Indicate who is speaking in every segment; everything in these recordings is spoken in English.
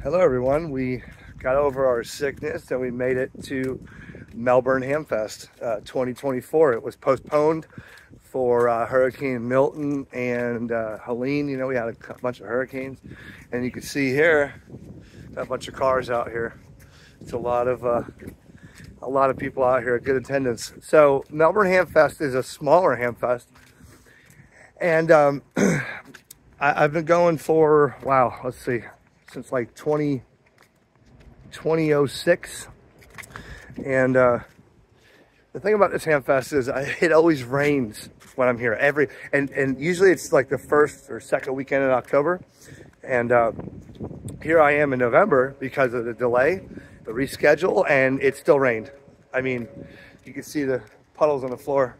Speaker 1: Hello everyone, we got over our sickness and we made it to Melbourne Hamfest 2024. It was postponed for Hurricane Milton and Helene. You know, we had a bunch of hurricanes, and you can see here got a bunch of cars out here. It's a lot of people out here, good attendance. So Melbourne Hamfest is a smaller Hamfest, and I've been going for, wow, let's see, since like 2006. And the thing about this Hamfest is it always rains when I'm here. And usually it's like the first or second weekend in October. And here I am in November because of the delay, the reschedule, and it still rained. I mean, you can see the puddles on the floor.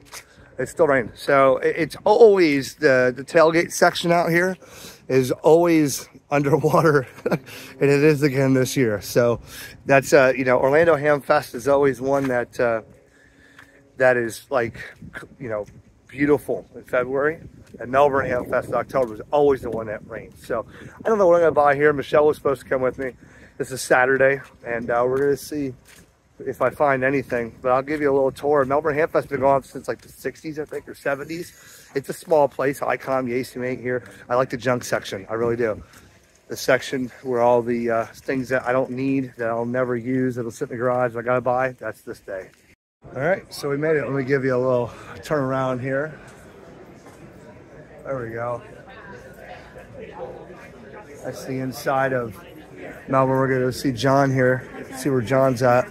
Speaker 1: It still rained. So it's always, the tailgate section out here is always underwater, and it is again this year. So that's you know, Orlando Hamfest is always one that that is, like, you know, beautiful in February, and Melbourne Hamfest in October is always the one that rains. So I don't know what I'm gonna buy here. Michelle was supposed to come with me. This is Saturday, and we're gonna see if I find anything, but I'll give you a little tour. Melbourne Hamfest has been going on since like the 60s, I think, or 70s. It's a small place. Icon, the AC here. I like the junk section. I really do. The section where all the things that I don't need, that I'll never use, that'll sit in the garage, I gotta buy, that's this day. All right, so we made it. Let me give you a little turn around here. There we go. That's the inside of Melbourne. We're gonna see John here. See where John's at.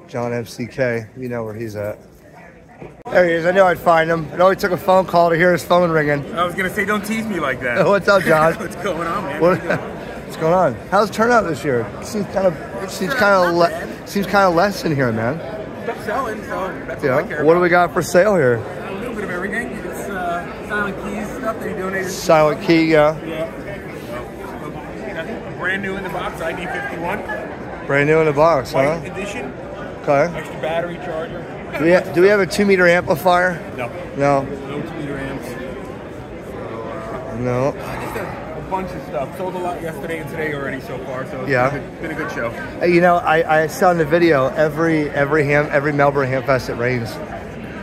Speaker 1: John MCK, you know where he's at. There he is. I knew I'd find him. It only took a phone call to hear his phone ringing.
Speaker 2: I was gonna say, don't tease me like that.
Speaker 1: What's up, John?
Speaker 2: What's going on, man?
Speaker 1: What's going on? How's the turnout this year? Seems kind of less in here, man.
Speaker 2: Stop selling, so that's what I care
Speaker 1: What
Speaker 2: about.
Speaker 1: do we got for sale here?
Speaker 2: A little bit of everything. It's Silent Keys stuff that he donated.
Speaker 1: Silent Key, yeah.
Speaker 2: Brand new in the box, ID 51.
Speaker 1: Brand new in the box,
Speaker 2: White
Speaker 1: huh?
Speaker 2: edition.
Speaker 1: Okay.
Speaker 2: Extra battery charger.
Speaker 1: Do we have a 2-meter amplifier?
Speaker 2: No.
Speaker 1: No.
Speaker 2: No 2-meter amps.
Speaker 1: No.
Speaker 2: Just a bunch of stuff. Sold a lot yesterday and today already so far, so it's been a good show.
Speaker 1: Hey, you know, I saw in the video every Melbourne Hamfest it rains.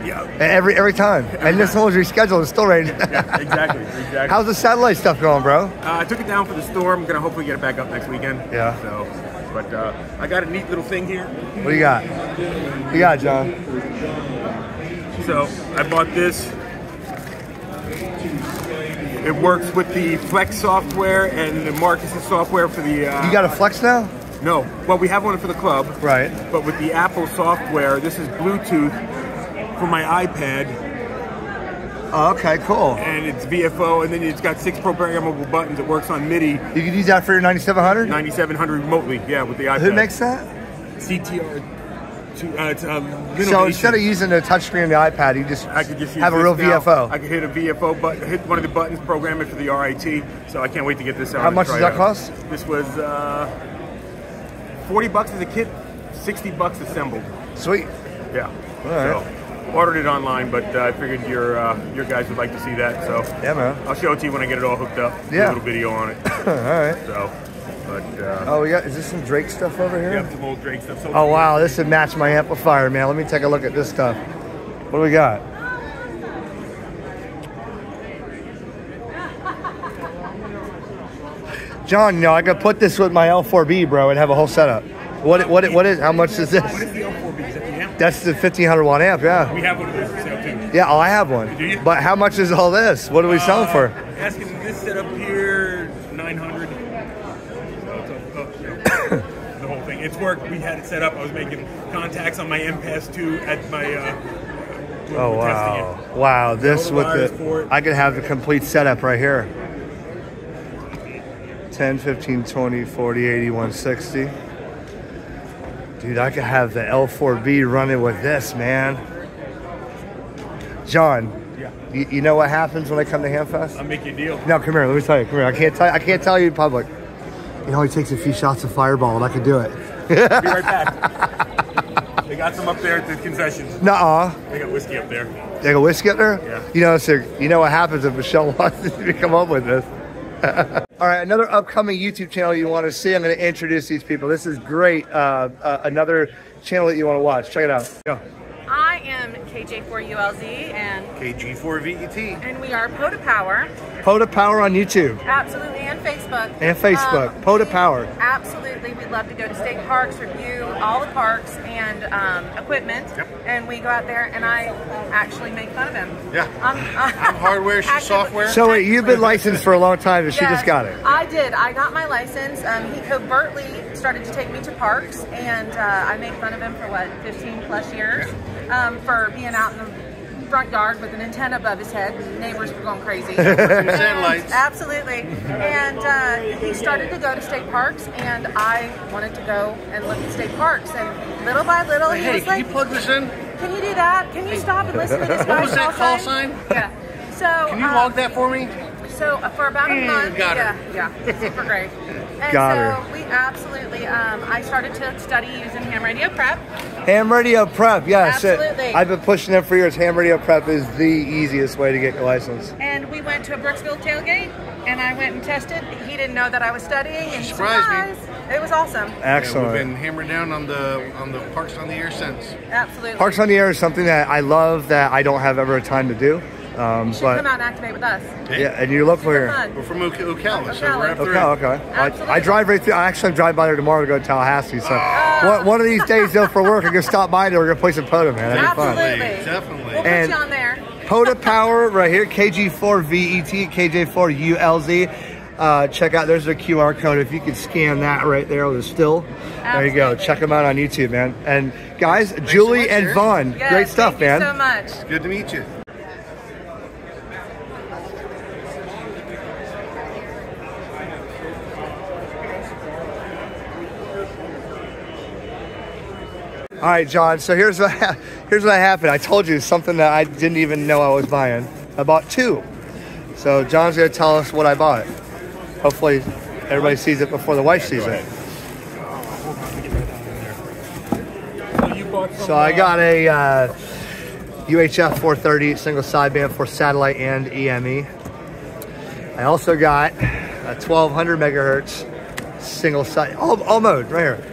Speaker 2: Yeah.
Speaker 1: Every time. And this one was rescheduled, it still rained.
Speaker 2: Yeah, exactly.
Speaker 1: How's the satellite stuff going, bro?
Speaker 2: I took it down for the storm. I'm gonna hopefully get it back up next weekend.
Speaker 1: Yeah.
Speaker 2: So, but I got a neat little thing here.
Speaker 1: What do you got? What you got, John?
Speaker 2: So I bought this. It works with the Flex software and the Marcus's software for the.
Speaker 1: You got a Flex now?
Speaker 2: No. Well, we have one for the club.
Speaker 1: Right.
Speaker 2: But with the Apple software, this is Bluetooth for my iPad.
Speaker 1: Oh, okay, cool.
Speaker 2: And it's VFO, and then it's got 6 programmable buttons. It works on MIDI.
Speaker 1: You can use that for your 9700?
Speaker 2: 9700 remotely, yeah, with the iPad.
Speaker 1: Who makes that?
Speaker 2: CTR. It's
Speaker 1: So instead of using the touchscreen on the iPad,
Speaker 2: I could just
Speaker 1: have a real
Speaker 2: now.
Speaker 1: VFO.
Speaker 2: I could hit a VFO button, hit one of the buttons, program it for the RIT. So I can't wait to get this out.
Speaker 1: How much does that cost?
Speaker 2: This was $40 as a kit, $60 assembled.
Speaker 1: Sweet.
Speaker 2: Yeah.
Speaker 1: All right.
Speaker 2: So, ordered it online, but I figured your guys would like to see that. So
Speaker 1: yeah, man.
Speaker 2: I'll show it to you when I get it all hooked up.
Speaker 1: Yeah.
Speaker 2: A little video on it.
Speaker 1: All right.
Speaker 2: So, but
Speaker 1: oh, is this some Drake stuff over here?
Speaker 2: yeah, some old Drake stuff. So
Speaker 1: Oh wow, this would match my amplifier, man. Let me take a look at this stuff. What do we got? John, you know, I could put this with my L4B, bro, and have a whole setup. What is? How much is this?
Speaker 2: What is the L4B? Is that the amp?
Speaker 1: That's the 1500 watt amp, yeah.
Speaker 2: We have one of those for sale too.
Speaker 1: Yeah, oh, I have one.
Speaker 2: Do you?
Speaker 1: But how much is all this? What are we selling for?
Speaker 2: Asking this setup here, 900. So the whole thing. It's worked. We had it set up. I was making contacts on my MPass 2 at my.
Speaker 1: Oh wow! Wow, this with the I could have the complete setup right here. 10, 15, 20, 40, 80, 160. Dude, I could have the L4B running with this, man. John,
Speaker 2: yeah.
Speaker 1: You know what happens when I come to Hamfest?
Speaker 2: I'll make you a deal.
Speaker 1: No, come here. Let me tell you. Come here. I can't tell you in public. It only takes a few shots of Fireball, and I can do it.
Speaker 2: Be right back. They got some up there at the concessions.
Speaker 1: Nuh-uh.
Speaker 2: They got whiskey up there.
Speaker 1: They got whiskey up there?
Speaker 2: Yeah.
Speaker 1: You know, so you know what happens if Michelle wants to come up with this. All right, another upcoming YouTube channel you want to see. I'm going to introduce these people. This is great. Another channel that you want to watch. Check it out. Go.
Speaker 3: I am KJ4ULZ and
Speaker 4: KG4VET.
Speaker 3: and we are POTA Power.
Speaker 1: POTA Power on YouTube.
Speaker 3: Absolutely, and Facebook.
Speaker 1: And Facebook. POTA Power.
Speaker 3: Absolutely, we love to go to state parks, review all the parks and equipment.
Speaker 4: Yep.
Speaker 3: And we go out there, and I actually make fun of him.
Speaker 4: Yeah. I'm hardware, she's software.
Speaker 1: So wait, you've been licensed for a long time, and she
Speaker 3: Yes,
Speaker 1: just got it.
Speaker 3: I did. I got my license. He covertly started to take me to parks, and I made fun of him for what, 15 plus years, for being out in the front yard with an antenna above his head. And neighbors were going crazy.
Speaker 4: Satellites.
Speaker 3: Absolutely. And he started to go to state parks, and I wanted to go and look at state parks. And little by little, he
Speaker 4: Hey,
Speaker 3: was
Speaker 4: can
Speaker 3: like,
Speaker 4: you plug this in?
Speaker 3: "Can you do that? Can you stop and listen to this
Speaker 4: What
Speaker 3: guy's
Speaker 4: was that call sign?
Speaker 3: Yeah. So
Speaker 4: Can you log that for me?
Speaker 3: So for about a month,
Speaker 4: got her.
Speaker 3: yeah, super great. And
Speaker 1: Got
Speaker 3: so
Speaker 1: her.
Speaker 3: we absolutely, I started to study using Ham Radio Prep.
Speaker 1: Ham Radio Prep, yes.
Speaker 3: Absolutely.
Speaker 1: I've been pushing it for years. Ham Radio Prep is the easiest way to get your license.
Speaker 3: And we went to a Brooksville tailgate, and I went and tested. He didn't know that I was studying, and
Speaker 4: Surprised me.
Speaker 3: surprise, it was awesome.
Speaker 1: Excellent.
Speaker 4: Yeah, we've been hammered down on the Parks on the Air since.
Speaker 3: Absolutely.
Speaker 1: Parks on the Air is something that I love that I don't have ever a time to do.
Speaker 3: You should come out and activate with us.
Speaker 1: Yeah, and you're local here.
Speaker 3: Fun.
Speaker 4: We're from Ocala, so we're up
Speaker 1: Okay,
Speaker 4: through.
Speaker 1: okay.
Speaker 3: Absolutely.
Speaker 1: I drive right through. I actually drive by there tomorrow to go to Tallahassee. So one of these days, though, for work, I'm gonna stop by there. We're gonna play some POTA, man. That'd be fun.
Speaker 3: Absolutely.
Speaker 4: Definitely.
Speaker 3: We'll put
Speaker 1: And-
Speaker 3: you on there.
Speaker 1: POTA Power right here, KG4VET, KJ4ULZ. Check out, there's their QR code. If you could scan that right there with a still. There you go.
Speaker 3: Absolutely.
Speaker 1: Check them out on YouTube, man. And guys, Julie
Speaker 4: much,
Speaker 1: and
Speaker 4: Eric.
Speaker 1: Vaughn,
Speaker 3: Yes,
Speaker 1: great stuff,
Speaker 3: thank
Speaker 1: man.
Speaker 3: you so much.
Speaker 4: Good to meet you.
Speaker 1: All right, John. So here's what happened. I told you something that I didn't even know I was buying. I bought two. So John's gonna tell us what I bought. Hopefully, everybody sees it before the wife sees it. So I got a UHF 430 single sideband for satellite and EME. I also got a 1200 megahertz single side, all mode right here.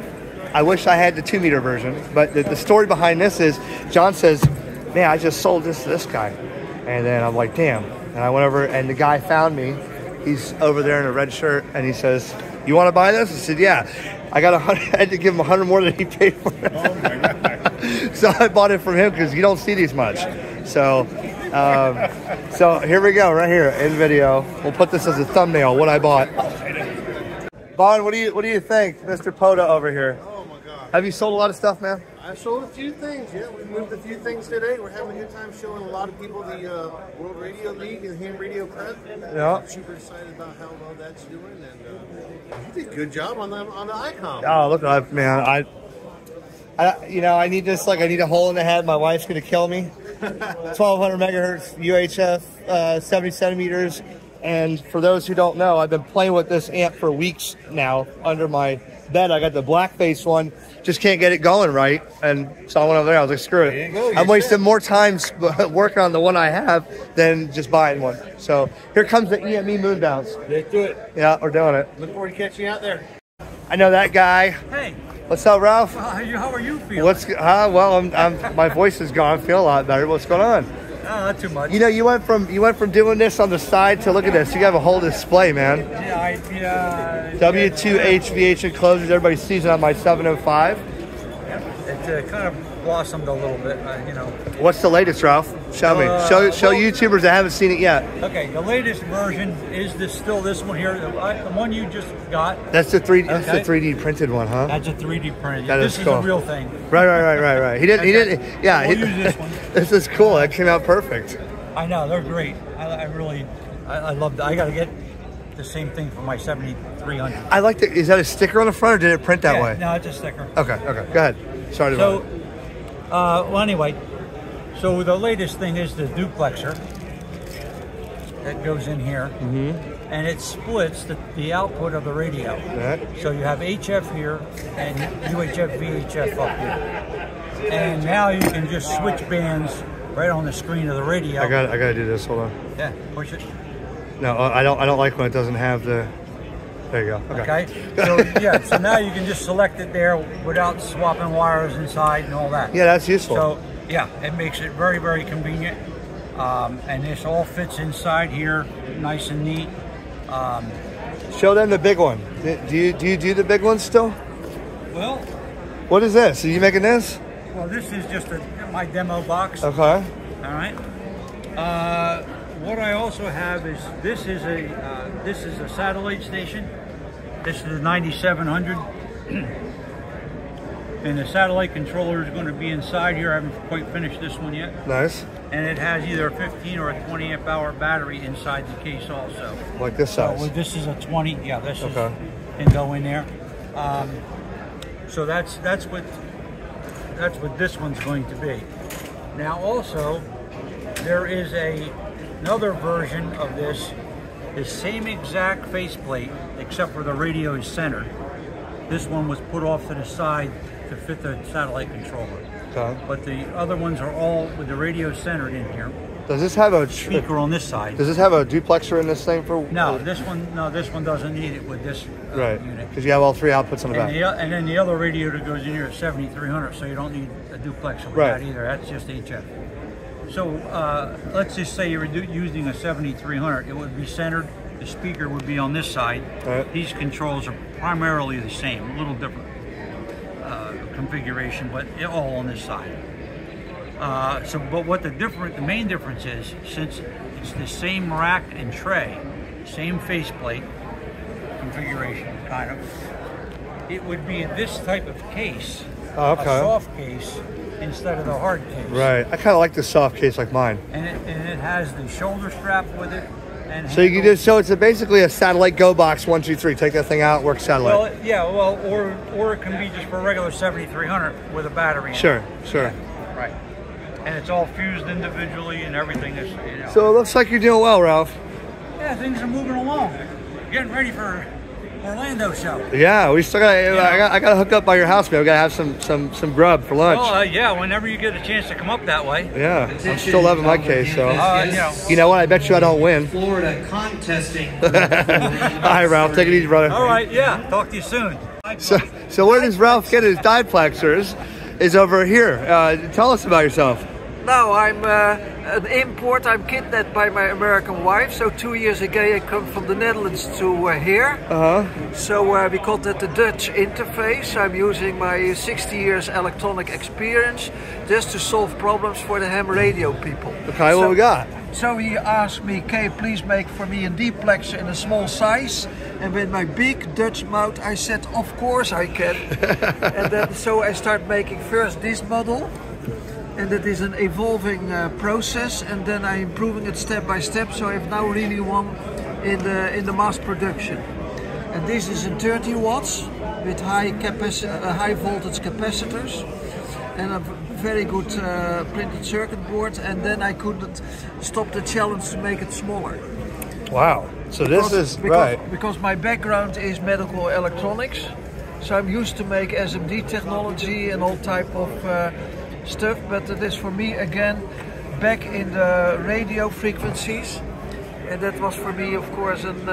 Speaker 1: I wish I had the 2 meter version, but the story behind this is John says, man, I just sold this to this guy. And then I'm like, damn. And I went over and the guy found me. He's over there in a red shirt and he says, you want to buy this? I said, yeah. I got 100, I had to give him 100 more than he paid for it.
Speaker 4: Oh my God.
Speaker 1: So I bought it from him because you don't see these much. So, so here we go, right here in video. We'll put this as a thumbnail, what I bought. Vaughn, what do you think, Mr. POTA over here?
Speaker 4: Oh my God.
Speaker 1: Have you sold a lot of stuff, man?
Speaker 4: I sold a few things, yeah. We moved a few things today. We're having a good time showing a lot of people the World Radio League and Ham Radio Prep.
Speaker 1: Yeah.
Speaker 4: I'm super excited about how well that's doing, and you did a good job on the ICOM.
Speaker 1: Oh, look, man, I need this, like, I need a hole in the head. My wife's gonna kill me. 1200 megahertz UHF, 70 centimeters. And for those who don't know, I've been playing with this amp for weeks now under my bed. I got the blackface one, just can't get it going right. And so I went over there, I was like, screw
Speaker 4: There you
Speaker 1: it.
Speaker 4: go,
Speaker 1: I'm
Speaker 4: you're
Speaker 1: wasting
Speaker 4: set.
Speaker 1: more time working on the one I have than just buying one. So here comes the EME moon bounce.
Speaker 4: Let's do it.
Speaker 1: Yeah, we're doing it.
Speaker 4: Look forward to catching you out there.
Speaker 1: I know that guy.
Speaker 5: Hey,
Speaker 1: What's up, Ralph?
Speaker 5: how are you feeling?
Speaker 1: Well, I'm my voice is gone. I feel a lot better. What's going on?
Speaker 5: Not too much.
Speaker 1: You know, you went from doing this on the side to look at this. You have a whole display, man.
Speaker 5: Yeah,
Speaker 1: W2HVH enclosures. Everybody sees it on my 705.
Speaker 5: it kind of blossomed a little bit, you know.
Speaker 1: What's the latest, Ralph? Show me. Show
Speaker 5: well-
Speaker 1: YouTubers that haven't seen it yet.
Speaker 5: Okay, the latest version is still this one here. The one you just got.
Speaker 1: That's the 3D. That's the
Speaker 5: Okay.
Speaker 1: 3D printed one, huh?
Speaker 5: That's a 3D print.
Speaker 1: That
Speaker 5: This
Speaker 1: is
Speaker 5: is
Speaker 1: cool.
Speaker 5: a real thing.
Speaker 1: Right. He didn't. Yeah.
Speaker 5: We'll use this one.
Speaker 1: This is cool. That came out perfect.
Speaker 5: I know they're great. I really love that. I got to get the same thing for my 7300.
Speaker 1: I like the. Is that a sticker on the front, or did it print that way?
Speaker 5: No, it's a sticker.
Speaker 1: Okay. Go ahead. Sorry
Speaker 5: So,
Speaker 1: about it.
Speaker 5: well, anyway, so the latest thing is the duplexer that goes in here, and it splits the output of the radio.
Speaker 1: Right.
Speaker 5: So you have HF here and UHF, VHF up here, and now you can just switch bands right on the screen of the radio.
Speaker 1: I gotta do this. Hold on.
Speaker 5: Yeah, push it.
Speaker 1: No, I don't like when it doesn't have the. There you go.
Speaker 5: Okay. So yeah, so now you can just select it there without swapping wires inside and all that.
Speaker 1: Yeah, that's useful.
Speaker 5: So yeah, it makes it very, very convenient. And this all fits inside here, nice and neat.
Speaker 1: Show them the big one. Do you do the big one still?
Speaker 5: Well,
Speaker 1: what is this? Are you making this?
Speaker 5: well, this is just my demo box.
Speaker 1: Okay.
Speaker 5: All right. What I also have is this is a satellite station. This is a 9700, and the satellite controller is going to be inside here. I haven't quite finished this one yet.
Speaker 1: Nice.
Speaker 5: And it has either a 15 or a 20 amp hour battery inside the case also.
Speaker 1: Like this size.
Speaker 5: So this is a 20. Yeah, this is,
Speaker 1: Okay.
Speaker 5: can go in there. So that's what this one's going to be. Now also, there is another version of this, the same exact faceplate, except for the radio is centered. This one was put off to the side to fit the satellite controller.
Speaker 1: Okay.
Speaker 5: But the other ones are all with the radio centered in here.
Speaker 1: Does this have a
Speaker 5: Speaker on this side.
Speaker 1: Does this have a duplexer in this thing for?
Speaker 5: No, this one doesn't need it with this
Speaker 1: Right.
Speaker 5: unit.
Speaker 1: Because you have all three outputs on the back.
Speaker 5: And then the other radio that goes in here is 7300, so you don't need a duplexer with
Speaker 1: Right.
Speaker 5: that either. That's just HF. So let's just say you're using a 7300. It would be centered. The speaker would be on this side.
Speaker 1: Right.
Speaker 5: These controls are primarily the same, a little different configuration, but all on this side. But what the main difference is, since it's the same rack and tray, same faceplate configuration, kind of, it would be this type of case,
Speaker 1: Oh, okay.
Speaker 5: a soft case instead of the hard case.
Speaker 1: Right. I kind of like the soft case like mine.
Speaker 5: And it has the shoulder strap with it. And
Speaker 1: So you can just it's basically a satellite go box 1, 2, 3. Take that thing out, work satellite.
Speaker 5: Well, yeah, or it can be just for a regular 7300 with a battery. In
Speaker 1: Sure,
Speaker 5: it.
Speaker 1: sure.
Speaker 5: Yeah, right. And it's all fused individually and everything is.
Speaker 1: So it looks like you're doing well, Ralph.
Speaker 5: Yeah, things are moving along. Getting ready for Orlando show.
Speaker 1: Yeah, we still got. I got to hook up by your house, man. We got to have some grub for lunch.
Speaker 5: Well, yeah, whenever you get a chance to come up that way.
Speaker 1: Yeah, I'm still loving my case. So
Speaker 5: You
Speaker 1: you know what? I bet you I don't win.
Speaker 6: Florida contesting.
Speaker 1: All right, Ralph. Take it easy, brother.
Speaker 5: All right, yeah. Talk to you soon.
Speaker 1: So where does Ralph get his diplexers? Is over here. Tell us about yourself.
Speaker 7: No, I'm an import. I'm kidnapped by my American wife. So 2 years ago I come from the Netherlands to here. So we call that the Dutch interface. I'm using my 60 years electronic experience just to solve problems for the ham radio people.
Speaker 1: Okay, what we got?
Speaker 7: So he asked me, can you please make for me a duplexer in a small size? And with my big Dutch mouth I said, of course I can. And then so I start making first this model. And it is an evolving process, and then I'm improving it step by step. So I have now really one in the mass production. And this is in 30 watts with high voltage capacitors, and a very good printed circuit board. And then I couldn't stop the challenge to make it smaller.
Speaker 1: Wow. So
Speaker 7: because my background is medical electronics, so I'm used to make SMD technology and all type of stuff, but it is for me again back in the radio frequencies, and that was for me of course an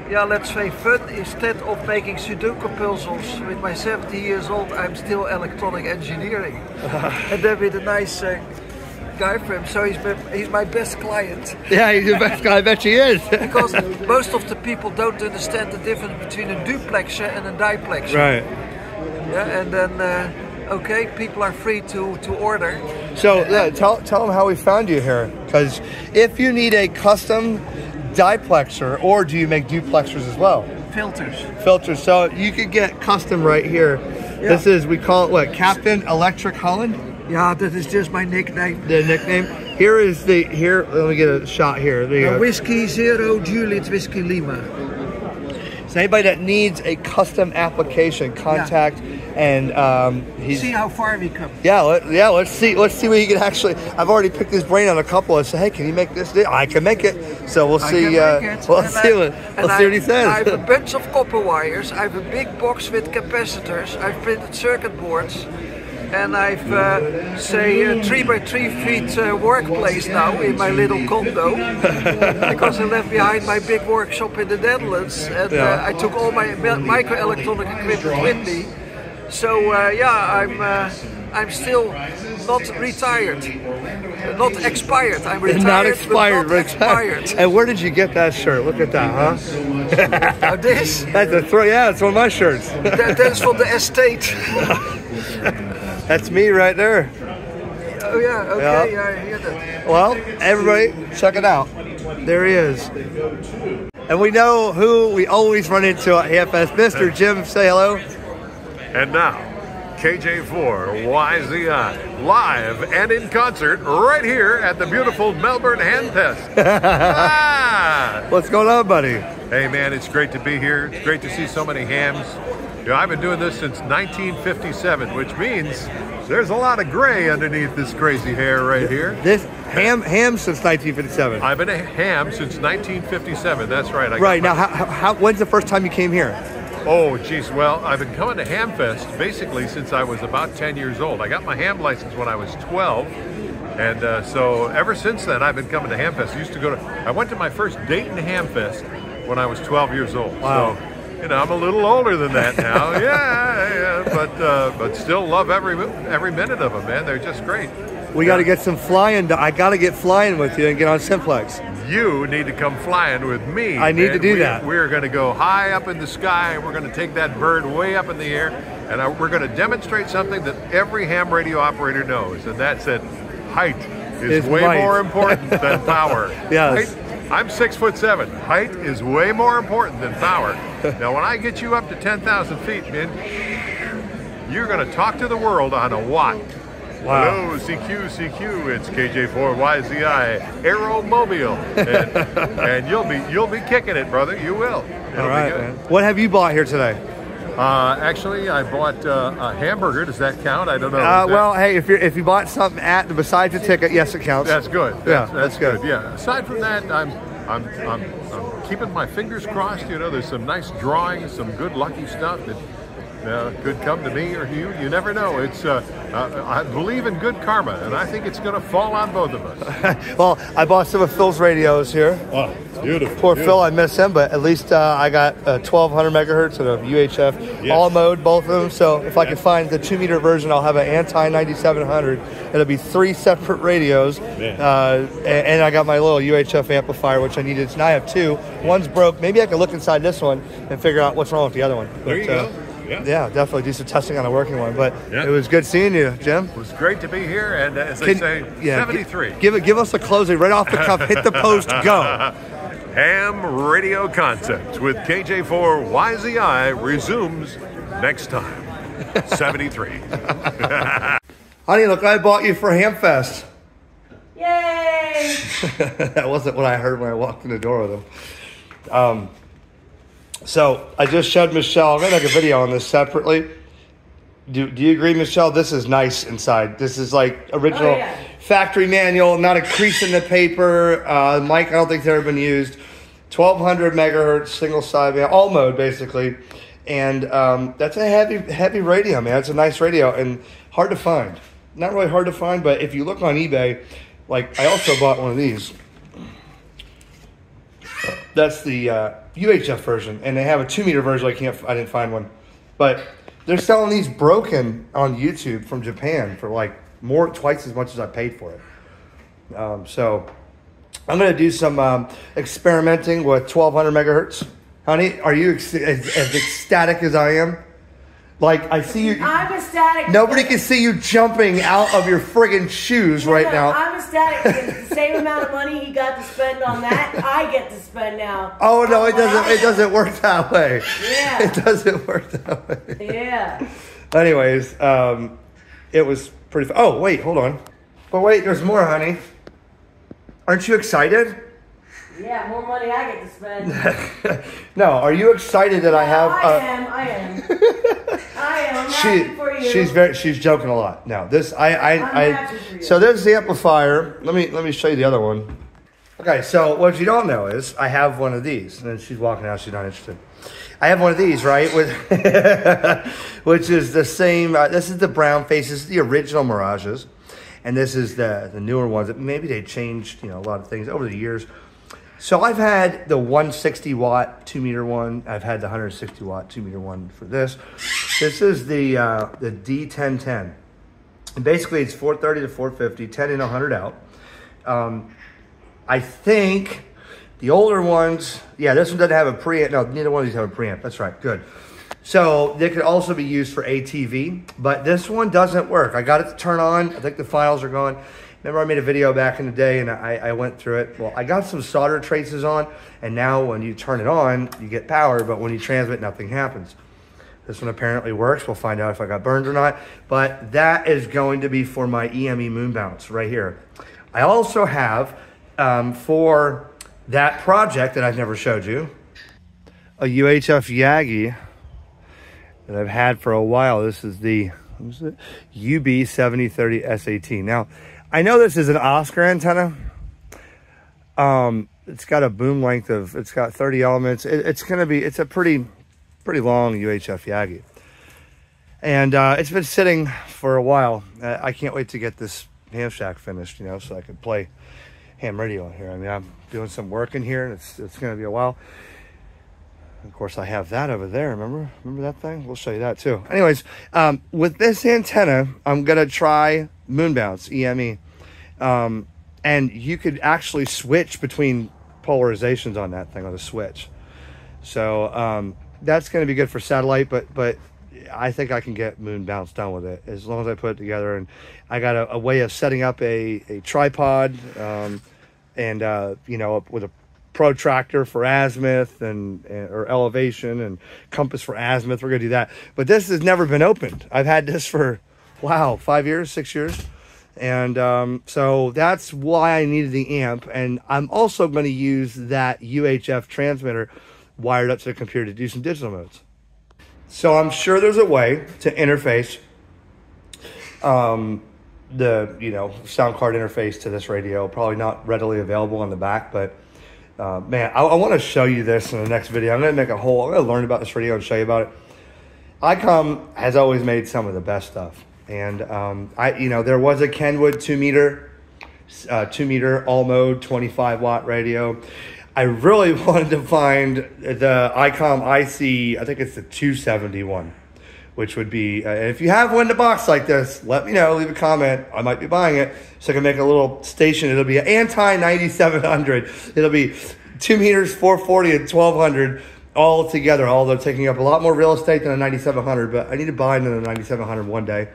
Speaker 7: let's say fun. Instead of making Sudoku puzzles with my 70 years old, I'm still electronic engineering. And then with a nice guy for him, so he's my best client.
Speaker 1: Yeah, he's your best guy, I bet he is.
Speaker 7: Because most of the people don't understand the difference between a duplexer and a diplexer.
Speaker 1: Right.
Speaker 7: Yeah, and then okay, people are free to order.
Speaker 1: So tell them how we found you here, because if you need a custom diplexer, or do you make duplexers as well? Filters. So you could get custom right here. Yeah. This is, we call it what, Captain Electric Holland?
Speaker 7: Yeah, that is just my nickname.
Speaker 1: The nickname. Let me get a shot here. There you go.
Speaker 7: Whiskey Zero Juliet Whiskey Lima.
Speaker 1: So anybody that needs a custom application, contact, and
Speaker 7: see how far we come.
Speaker 1: Yeah, let's see what he can actually. I've already picked his brain on a couple. I said, hey, can you make this? I can make it. So we'll see. We'll see what he says.
Speaker 7: I have a bunch of copper wires. I have a big box with capacitors. I've printed circuit boards, and I've say 3x3 feet workplace now in my little condo because I left behind my big workshop in the Netherlands, and I took all my microelectronic equipment with me. So yeah, I'm still not retired, not expired. I'm retired,
Speaker 1: not expired,
Speaker 7: but not expired.
Speaker 1: And where did you get that shirt? Look at that, huh?
Speaker 7: Now this?
Speaker 1: That's a throw. Yeah, it's one of my shirts.
Speaker 7: That's from the estate.
Speaker 1: That's me right there.
Speaker 7: Oh yeah, okay, yeah, I hear that.
Speaker 1: Well, everybody, check it out. There he is. And we know who we always run into at Hamfest. Mr. Jim, say hello.
Speaker 6: And now, KJ4YZI, live and in concert right here at the beautiful Melbourne Hamfest.
Speaker 1: What's going on, buddy?
Speaker 6: Hey man, it's great to be here. It's great to see so many hams. You know, I've been doing this since 1957, which means there's a lot of gray underneath this crazy hair right here.
Speaker 1: This ham since 1957.
Speaker 6: I've been a ham since 1957. That's right.
Speaker 1: Right now, when's the first time you came here?
Speaker 6: Oh, geez. Well, I've been coming to Hamfest basically since I was about 10 years old. I got my ham license when I was 12. And so ever since then, I've been coming to Hamfest. I went to my first Dayton Hamfest when I was 12 years old.
Speaker 1: Wow.
Speaker 6: So, you know, I'm a little older than that now. yeah, but still love every minute of them, man. They're just great.
Speaker 1: We got to get some flying. I got to get flying with you and get on Simplex.
Speaker 6: You need to come flying with me.
Speaker 1: I need to do that.
Speaker 6: We're going to go high up in the sky, and we're going to take that bird way up in the air, and we're going to demonstrate something that every ham radio operator knows, and that's that height is way more important than power.
Speaker 1: Yes.
Speaker 6: I'm 6'7". Height is way more important than power. Now, when I get you up to 10,000 feet, man, you're going to talk to the world on a watt.
Speaker 1: Wow.
Speaker 6: Hello, CQ, it's KJ4YZI Aeromobile, and you'll be kicking it, brother. You will.
Speaker 1: All right, man. What have you bought here today?
Speaker 6: Actually, I bought a hamburger. Does that count? I don't know.
Speaker 1: Well, hey, if you bought something besides the ticket, yes, it counts.
Speaker 6: That's good.
Speaker 1: That's good.
Speaker 6: Yeah. Aside from that, I'm keeping my fingers crossed. You know, there's some nice drawings, some good lucky stuff that could come to me or you. You never know. It's I believe in good karma, and I think it's going to fall on both of us.
Speaker 1: Well, I bought some of Phil's radios here.
Speaker 6: Oh, beautiful.
Speaker 1: Poor Phil, I miss him, but at least I got 1200 megahertz and a UHF all mode, both of them. So if I can find the 2-meter version, I'll have an anti-9700. It'll be 3 separate radios, and I got my little UHF amplifier, which I needed. So now I have 2. One's broke. Maybe I can look inside this one and figure out what's wrong with the other one.
Speaker 6: There you go.
Speaker 1: Yeah, definitely do some testing on a working one. But it was good seeing you, Jim.
Speaker 6: It was great to be here, and as they say, 73.
Speaker 1: Give us a closing right off the cuff. Hit the post, go.
Speaker 6: HamRadioConcepts with KJ4YZI resumes next time. 73.
Speaker 1: Honey, look, I bought you for Hamfest.
Speaker 3: Yay!
Speaker 1: That wasn't what I heard when I walked in the door with him. So I just showed Michelle. I'm going to make a video on this separately. Do you agree, Michelle? This is nice inside. This is like original factory manual, not a crease in the paper. Mic, I don't think it's ever been used. 1200 megahertz, single side, all mode basically. And that's a heavy radio, man. It's a nice radio and hard to find. Not really hard to find, but if you look on eBay, like I also bought one of these. That's the UHF version, and they have a 2-meter version. I didn't find one, but they're selling these broken on YouTube from Japan for like twice as much as I paid for it. So I'm gonna do some experimenting with 1200 megahertz. Honey, are you as ecstatic as I am? Like, I see you.
Speaker 3: I'm ecstatic.
Speaker 1: Nobody can see you jumping out of your friggin' shoes right now.
Speaker 3: I'm ecstatic because the same amount of money he got to spend on that, I get to spend now.
Speaker 1: Oh, no, it doesn't. It doesn't work that way.
Speaker 3: Yeah.
Speaker 1: It doesn't work that way.
Speaker 3: Yeah.
Speaker 1: Anyways, it was pretty fun. Oh, wait, hold on. But wait, there's more, honey. Aren't you excited?
Speaker 3: Yeah, more money I get to spend.
Speaker 1: No, are you excited that I have?
Speaker 3: I am. I'm happy for you.
Speaker 1: She's joking a lot. Now this,
Speaker 3: I'm happy for you.
Speaker 1: So there's the amplifier. Let me show you the other one. Okay, so what you don't know is I have one of these, and then she's walking out. She's not interested. I have one of these, right? With which is the same. This is the brown face. This is the original Mirages. And this is the newer ones. Maybe they changed, a lot of things over the years. So I've had the 160 watt 2 meter one. I've had the 160 watt 2 meter one for this. This is the D1010. And basically it's 430 to 450, 10 in, 100 out. I think the older ones, yeah, this one doesn't have a preamp. No, neither one of these have a preamp. That's right, good. So they could also be used for ATV, but this one doesn't work. I got it to turn on. I think the files are gone. Remember I made a video back in the day and I went through it. Well, I got some solder traces on, and now when you turn it on, you get power, but when you transmit, nothing happens. This one apparently works. We'll find out if I got burned or not, but that is going to be for my EME moon bounce right here. I also have, for that project that I've never showed you, a UHF Yagi that I've had for a while. This is the UB7030 SAT. Now, I know this is an Oscar antenna. It's got a boom length of, it's got 30 elements. It's a pretty long UHF Yagi. And it's been sitting for a while. I can't wait to get this ham shack finished, so I can play ham radio in here. I mean, I'm doing some work in here, and it's going to be a while. Of course, I have that over there. Remember that thing? We'll show you that too. Anyways, with this antenna, I'm going to try moon bounce, EME. And you could actually switch between polarizations on that thing on the switch. So that's going to be good for satellite, but I think I can get moon bounce done with it as long as I put it together. And I got a way of setting up a tripod and with a protractor for azimuth or elevation and compass for azimuth. We're gonna do that, but this has never been opened. I've had this for 5 years, 6 years, and so that's why I needed the amp. And I'm also going to use that UHF transmitter wired up to the computer to do some digital modes. So I'm sure there's a way to interface the sound card interface to this radio. Probably not readily available on the back, but man, I want to show you this in the next video. I'm going to learn about this radio and show you about it. ICOM has always made some of the best stuff. And there was a Kenwood 2 meter all mode 25 watt radio. I really wanted to find the ICOM IC, I think it's the 271, which would be, if you have one in the box like this, let me know, leave a comment. I might be buying it so I can make a little station. It'll be an anti-9700. It'll be 2 meters, 440 and 1200 all together, although taking up a lot more real estate than a 9700, but I need to buy another 9700 one day.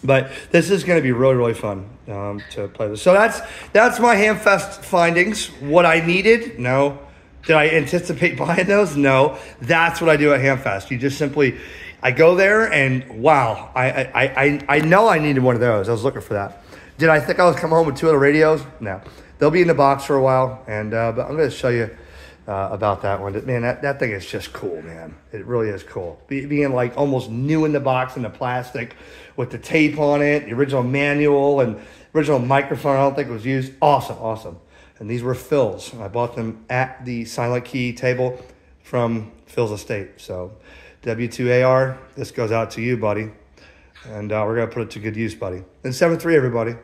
Speaker 1: But this is going to be really, really fun to play this. So that's my Hamfest findings. What I needed? No. Did I anticipate buying those? No. That's what I do at Hamfest. You just simply, I go there and wow, I know I needed one of those. I was looking for that. Did I think I was coming home with 2 other radios? No. They'll be in the box for a while, and but I'm going to show you about that one. Man, that thing is just cool, man. It really is cool. Being like almost new in the box in the plastic with the tape on it, the original manual and original microphone I don't think was used. Awesome, awesome. And these were Phil's. I bought them at the Silent Key table from Phil's estate. So W2AR, this goes out to you, buddy. And we're going to put it to good use, buddy. And 7-3, everybody.